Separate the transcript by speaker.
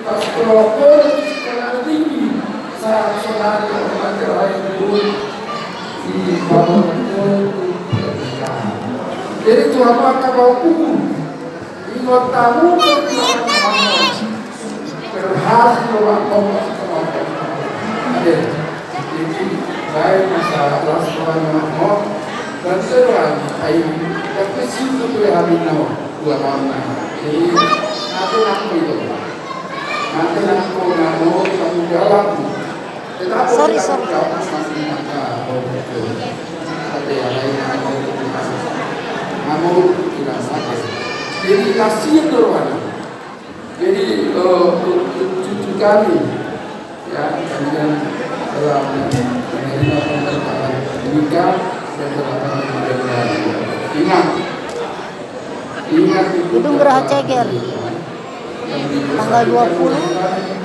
Speaker 1: pas kelompok sekolah tinggi saat saudara mengajar itu di bawah itu. Jadi Tuhan maka bawa buku ingat tamu berhasil melakukan ada jadi baik masalah sekolah mau dan serang air tapi situ tu yang bina dua mana jadi aku itu nanti aku mau kamu jawab tetapi
Speaker 2: Sorry.
Speaker 1: jawab masih maka ada yang lain kamu tidak saja jadi kasihan dorwana jadi cucu kami ya kemudian dalam menerima pemberitahuan nikah dan berlaku ingat
Speaker 2: Gedung Geraha Ceger tanggal 20